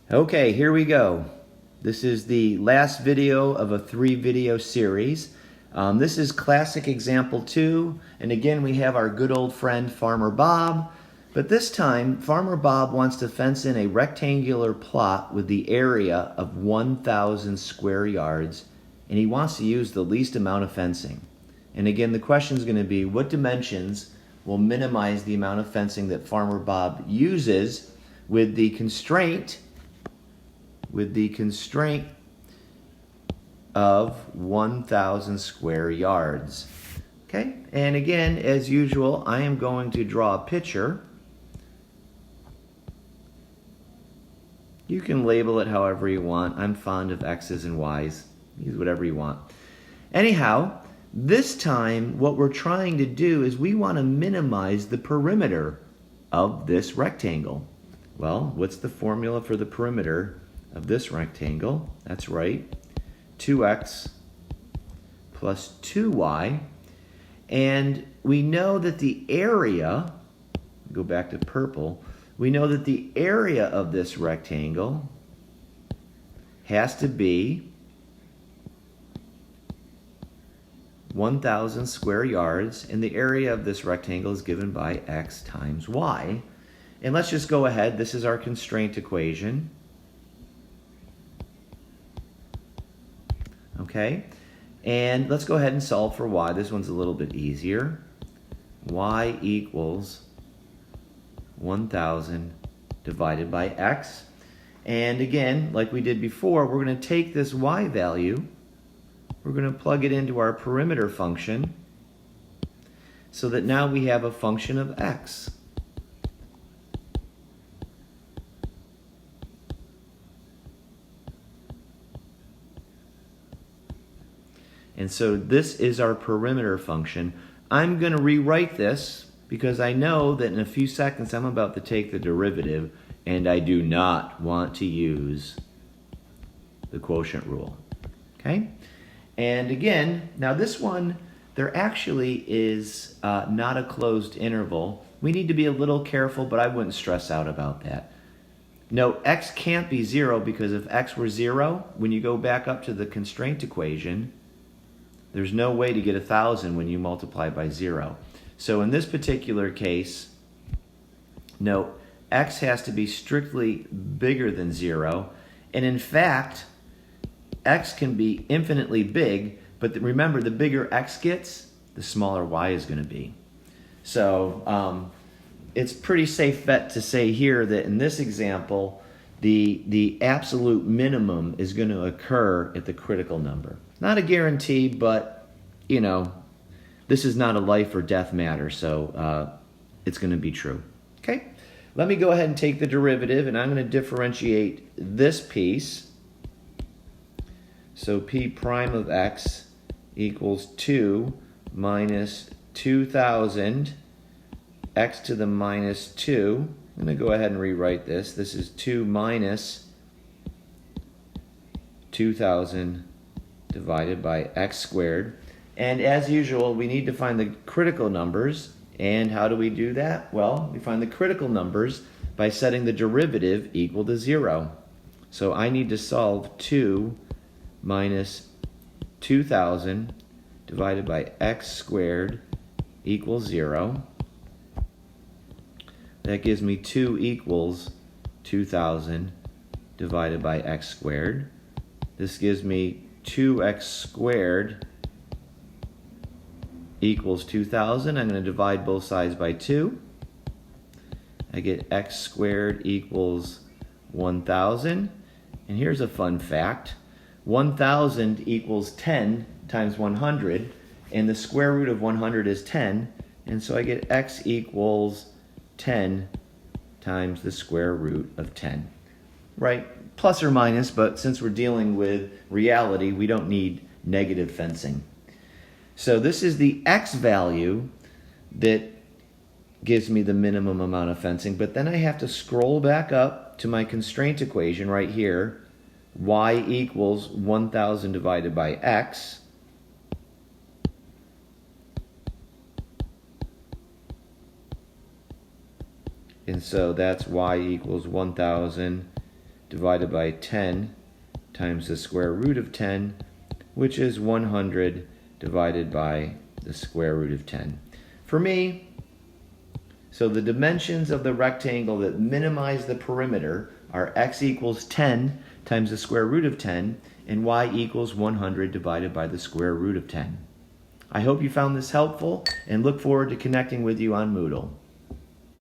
Okay, here we go. This is the last video of a 3-video series. This is classic example 2, and again we have our good old friend Farmer Bob, but this time Farmer Bob wants to fence in a rectangular plot with the area of 1,000 square yards, and he wants to use the least amount of fencing. And again, the question is going to be, what dimensions will minimize the amount of fencing that Farmer Bob uses with the constraint of 1,000 square yards. Okay, and again, as usual, I am going to draw a picture. You can label it however you want. I'm fond of X's and Y's. Use whatever you want. Anyhow, this time what we're trying to do is we want to minimize the perimeter of this rectangle. Well, what's the formula for the perimeter of this rectangle? That's right, 2x plus 2y. And we know that the area, go back to purple, we know that the area of this rectangle has to be 1,000 square yards, and the area of this rectangle is given by x times y. And let's just go ahead. This is our constraint equation. Okay, and let's go ahead and solve for y. This one's a little bit easier. Y equals 1,000 divided by x. And again, like we did before, we're going to take this y value, we're going to plug it into our perimeter function so that now we have a function of x. And so this is our perimeter function. I'm going to rewrite this because I know that in a few seconds I'm about to take the derivative, and I do not want to use the quotient rule. Okay? And again, now this one, there actually is not a closed interval. We need to be a little careful, but I wouldn't stress out about that. Note, x can't be 0 because if x were 0, when you go back up to the constraint equation, there's no way to get 1,000 when you multiply by 0. So in this particular case, note, x has to be strictly bigger than 0. And in fact, x can be infinitely big, but remember, the bigger x gets, the smaller y is going to be. So it's pretty safe bet to say here that in this example, the absolute minimum is going to occur at the critical number. Not a guarantee, but, you know, this is not a life or death matter, so it's going to be true. Okay, let me go ahead and take the derivative, and I'm going to differentiate this piece. So p prime of x equals 2 minus 2,000 x to the minus 2. I'm going to go ahead and rewrite this. This is 2 minus 2,000 divided by x squared. And as usual, we need to find the critical numbers. And how do we do that? Well, we find the critical numbers by setting the derivative equal to 0. So I need to solve 2 minus 2,000 divided by x squared equals 0. That gives me 2 equals 2,000 divided by x squared. This gives me 2x squared equals 2,000. I'm going to divide both sides by 2. I get x squared equals 1,000. And here's a fun fact. 1,000 equals 10 times 100, and the square root of 100 is 10, and so I get x equals 10 times the square root of 10. Right? Plus or minus, but since we're dealing with reality, we don't need negative fencing. So this is the x value that gives me the minimum amount of fencing, but then I have to scroll back up to my constraint equation right here. Y equals 1,000 divided by x. And so that's y equals 1,000 divided by 10 times the square root of 10, which is 100 divided by the square root of 10. For me, so the dimensions of the rectangle that minimize the perimeter are x equals 10 times the square root of 10 and y equals 100 divided by the square root of 10. I hope you found this helpful and look forward to connecting with you on Moodle.